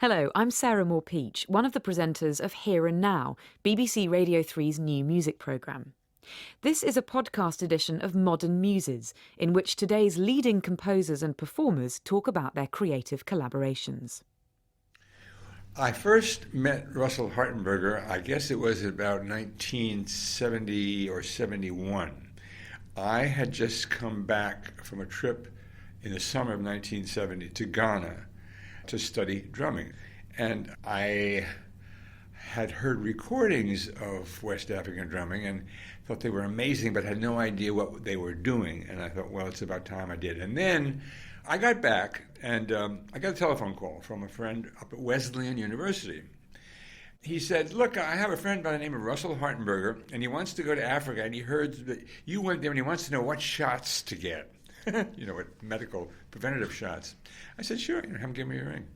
Hello, I'm Sarah Moore-Peach, one of the presenters of Here and Now, BBC Radio 3's new music programme. This is a podcast edition of Modern Muses, in which today's leading composers and performers talk about their creative collaborations. I first met Russell Hartenberger, I guess it was about 1970 or 71. I had just come back from a trip in the summer of 1970 to Ghana to study drumming. And I had heard recordings of West African drumming and thought they were amazing, but had no idea what they were doing. And I thought, well, it's about time I did. And then I got back and I got a telephone call from a friend up at Wesleyan University. He said, look, I have a friend by the name of Russell Hartenberger, and he wants to go to Africa, and he heard that you went there, and he wants to know what shots to get. What medical preventative shots. I said, sure, have him give me a ring.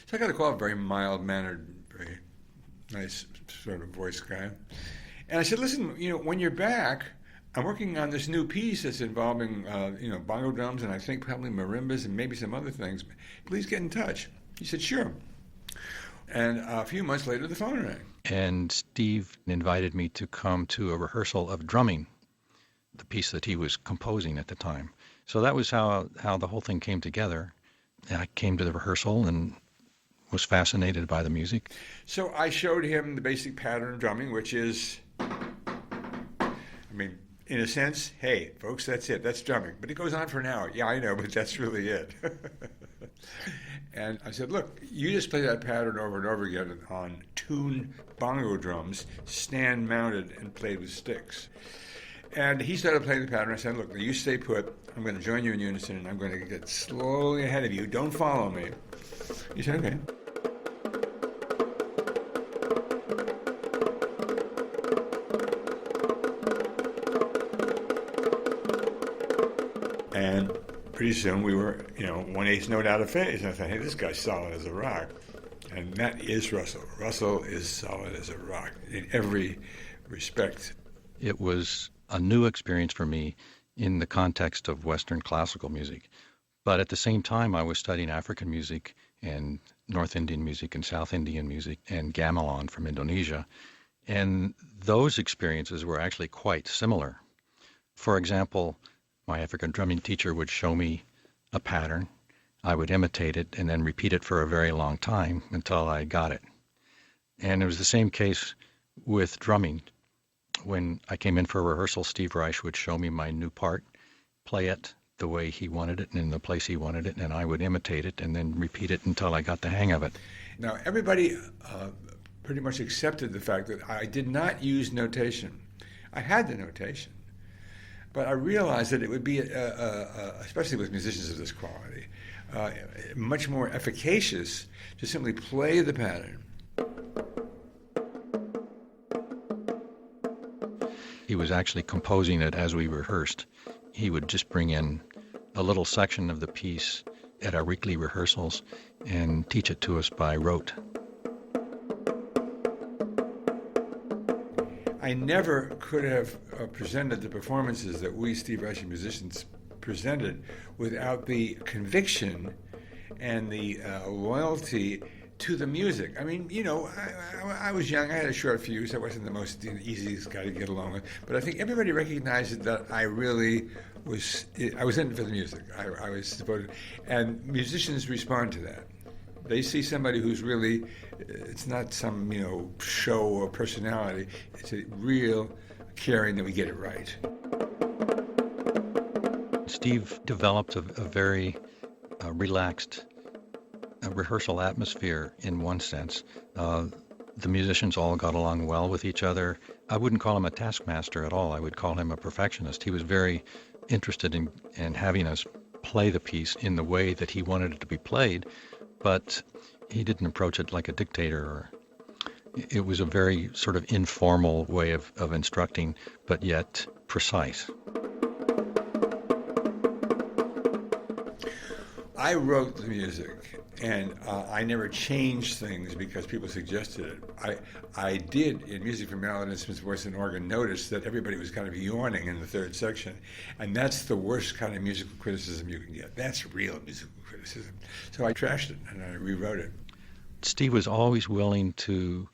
So I got a call, a very mild-mannered, very nice sort of voice guy. And I said, listen, when you're back, I'm working on this new piece that's involving, bongo drums and I think probably marimbas and maybe some other things. Please get in touch. He said, sure. And a few months later, the phone rang. And Steve invited me to come to a rehearsal of drumming, the piece that he was composing at the time. So that was how the whole thing came together. And I came to the rehearsal and was fascinated by the music. So I showed him the basic pattern of drumming, which is, in a sense, hey, folks, that's it. That's drumming. But it goes on for an hour. Yeah, I know, but that's really it. And I said, look, you just play that pattern over and over again on tuned bongo drums, stand mounted and played with sticks. And he started playing the pattern. I said, look, you stay put. I'm going to join you in unison, and I'm going to get slowly ahead of you. Don't follow me. He said, okay. And pretty soon we were, 1/8 note out of phase. And I thought, hey, this guy's solid as a rock. And that is Russell. Russell is solid as a rock in every respect. It was a new experience for me in the context of Western classical music. But at the same time, I was studying African music and North Indian music and South Indian music and gamelan from Indonesia. And those experiences were actually quite similar. For example, my African drumming teacher would show me a pattern. I would imitate it and then repeat it for a very long time until I got it. And it was the same case with drumming. When I came in for a rehearsal, Steve Reich would show me my new part, play it the way he wanted it and in the place he wanted it, and I would imitate it and then repeat it until I got the hang of it. Now, everybody pretty much accepted the fact that I did not use notation. I had the notation, but I realized that it would be, especially with musicians of this quality, much more efficacious to simply play the pattern. He was actually composing it as we rehearsed. He would just bring in a little section of the piece at our weekly rehearsals and teach it to us by rote. I never could have presented the performances that we Steve Reich musicians presented without the conviction and the loyalty to the music. I was young. I had a short fuse. I wasn't the most easiest guy to get along with. But I think everybody recognized that I really was. I was in it for the music. I was devoted, and musicians respond to that. They see somebody who's really. It's not some show or personality. It's a real caring that we get it right. Steve developed a very relaxed rehearsal atmosphere in one sense. The musicians all got along well with each other. I wouldn't call him a taskmaster at all. I would call him a perfectionist. He was very interested in having us play the piece in the way that he wanted it to be played, but he didn't approach it like a dictator. It was a very sort of informal way of instructing, but yet precise. I wrote the music, And I never changed things because people suggested it. I did, in Music for Melody Instruments, Voice and Organ, notice that everybody was kind of yawning in the third section. And that's the worst kind of musical criticism you can get. That's real musical criticism. So I trashed it and I rewrote it. Steve was always willing to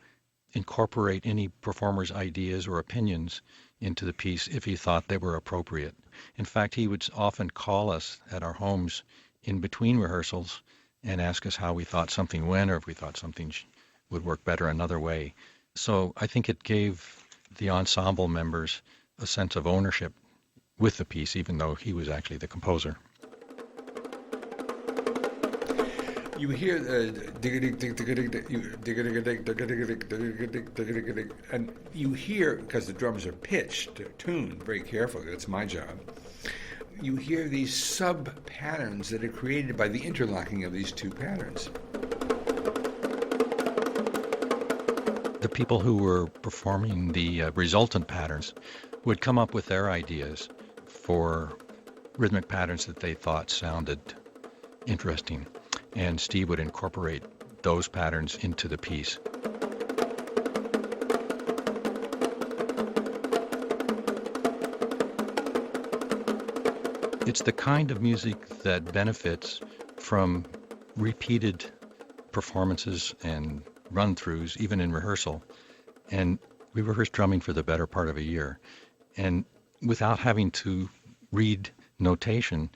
incorporate any performer's ideas or opinions into the piece if he thought they were appropriate. In fact, he would often call us at our homes in between rehearsals and ask us how we thought something went or if we thought something would work better another way. So I think it gave the ensemble members a sense of ownership with the piece, even though he was actually the composer. You hear and you hear, because the drums are pitched, they're tuned very carefully, that's my job. You hear these sub-patterns that are created by the interlocking of these two patterns. The people who were performing the resultant patterns would come up with their ideas for rhythmic patterns that they thought sounded interesting, and Steve would incorporate those patterns into the piece. It's the kind of music that benefits from repeated performances and run-throughs, even in rehearsal. And we rehearsed drumming for the better part of a year. And without having to read notation,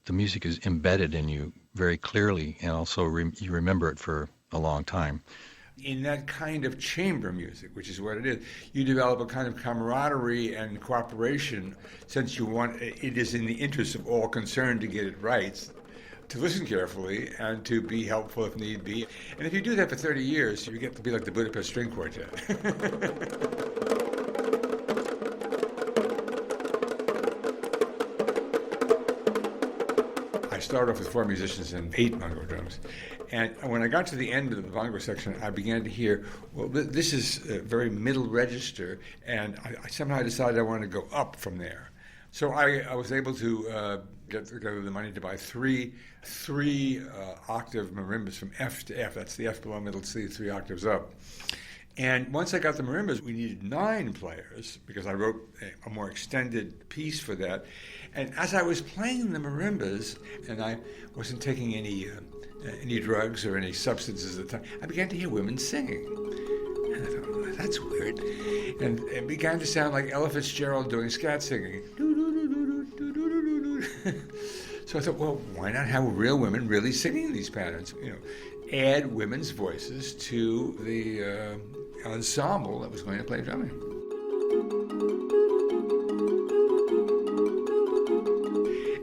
the music is embedded in you very clearly, and also you remember it for a long time. In that kind of chamber music, which is what it is, you develop a kind of camaraderie and cooperation, since it is in the interest of all concerned to get it right, to listen carefully and to be helpful if need be. And if you do that for 30 years, you get to be like the Budapest String Quartet. I started off with 4 musicians and 8 bongo drums. And when I got to the end of the bongo section, I began to hear, well, this is a very middle register, and I somehow decided I wanted to go up from there. So I was able to get together the money to buy three octave marimbas from F to F. That's the F below middle C, 3 octaves up. And once I got the marimbas, we needed 9 players, because I wrote a more extended piece for that. And as I was playing the marimbas, and I wasn't taking any drugs or any substances at the time, I began to hear women singing. And I thought, well, that's weird. And it began to sound like Ella Fitzgerald doing scat singing. So I thought, well, why not have real women really singing these patterns? Add women's voices to the ensemble that was going to play drumming.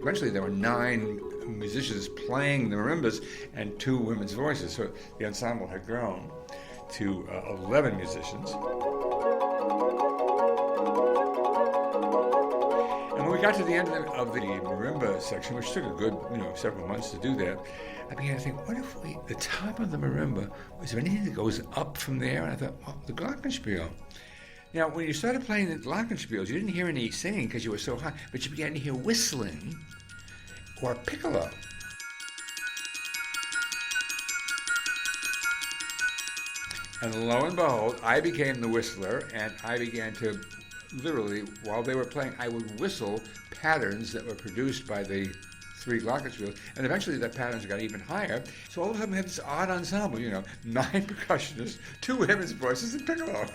Eventually, there were 9 musicians playing the marimbas and 2 women's voices. So the ensemble had grown to 11 musicians. And when we got to the end of the marimba section, which took a good, several months to do that, I began to think, what if the top of the marimba, was there anything that goes up from there? And I thought, well, the glockenspiel. Now, when you started playing the glockenspiels, you didn't hear any singing because you were so high, but you began to hear whistling or piccolo. And lo and behold, I became the whistler, and I began to literally, while they were playing, I would whistle patterns that were produced by the 3 glockenspiels, and eventually that patterns got even higher. So all of a sudden we had this odd ensemble, 9 percussionists, 2 women's voices, and piccolo.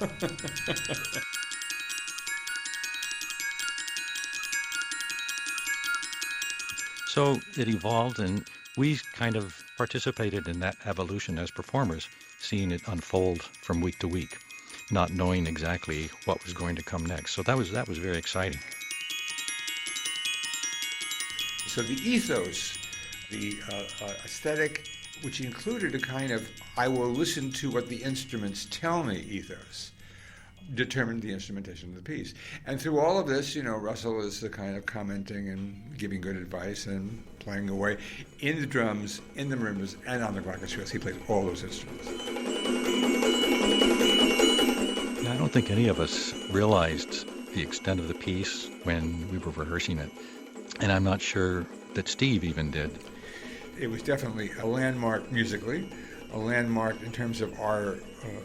So it evolved, and we kind of participated in that evolution as performers, seeing it unfold from week to week, not knowing exactly what was going to come next. So that was very exciting. So the ethos, the aesthetic, which included a kind of I will listen to what the instruments tell me ethos, determined the instrumentation of the piece. And through all of this, Russell is the kind of commenting and giving good advice and playing away in the drums, in the marimbas, and on the glockenspiels. He plays all those instruments. I don't think any of us realized the extent of the piece when we were rehearsing it. And I'm not sure that Steve even did. it was definitely a landmark musically, a landmark in terms of our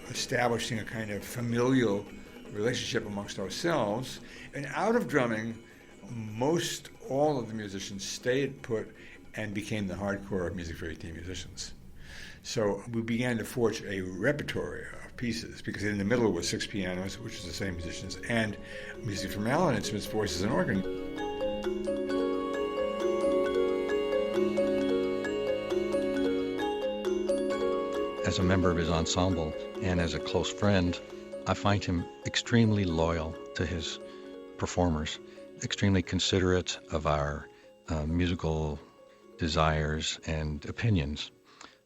establishing a kind of familial relationship amongst ourselves. And out of drumming, most all of the musicians stayed put and became the hardcore music for 18 musicians. So we began to forge a repertoire of pieces, because in the middle was 6 pianos, which is the same musicians, and music from Allen instruments, voices, and organ. As a member of his ensemble and as a close friend, I find him extremely loyal to his performers, extremely considerate of our musical desires and opinions.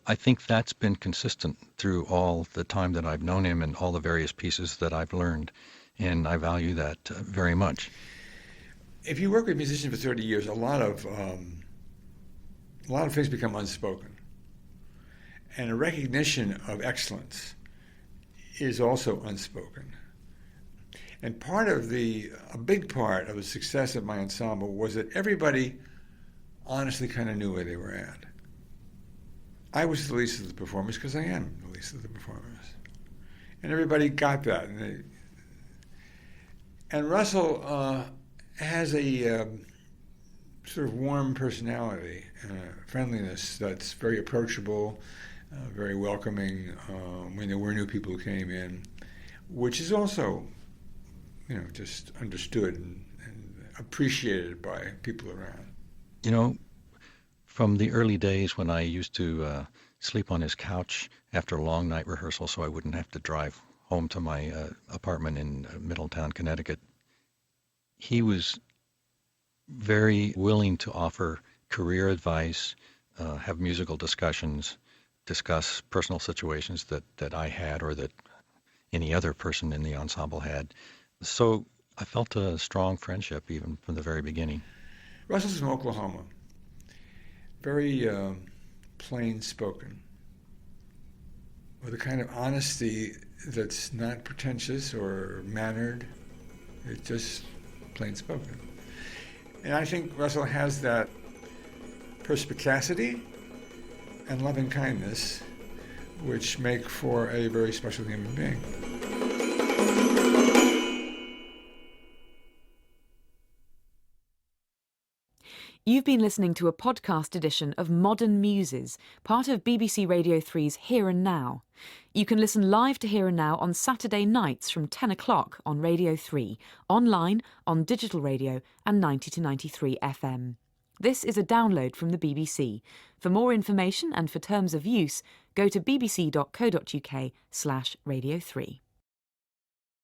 I think that's been consistent through all the time that I've known him and all the various pieces that I've learned, and I value that very much. If you work with musicians for 30 years, a lot of things become unspoken. And a recognition of excellence is also unspoken. And a big part of the success of my ensemble was that everybody honestly kind of knew where they were at. I was the least of the performers because I am the least of the performers. And everybody got that. And Russell has a sort of warm personality and a friendliness that's very approachable, very welcoming when there were new people who came in, which is also, just understood and appreciated by people around. From the early days when I used to sleep on his couch after a long night rehearsal so I wouldn't have to drive home to my apartment in Middletown, Connecticut, he was very willing to offer career advice, have musical discussions, discuss personal situations that I had or that any other person in the ensemble had. So I felt a strong friendship even from the very beginning. Russell's from Oklahoma. Very plain-spoken, with a kind of honesty that's not pretentious or mannered. It's just plain-spoken. And I think Russell has that perspicacity and loving kindness, which make for a very special human being. You've been listening to a podcast edition of Modern Muses, part of BBC Radio 3's Here and Now. You can listen live to Here and Now on Saturday nights from 10 o'clock on Radio 3, online, on digital radio and 90 to 93 FM. This is a download from the BBC. For more information and for terms of use, go to bbc.co.uk/Radio 3.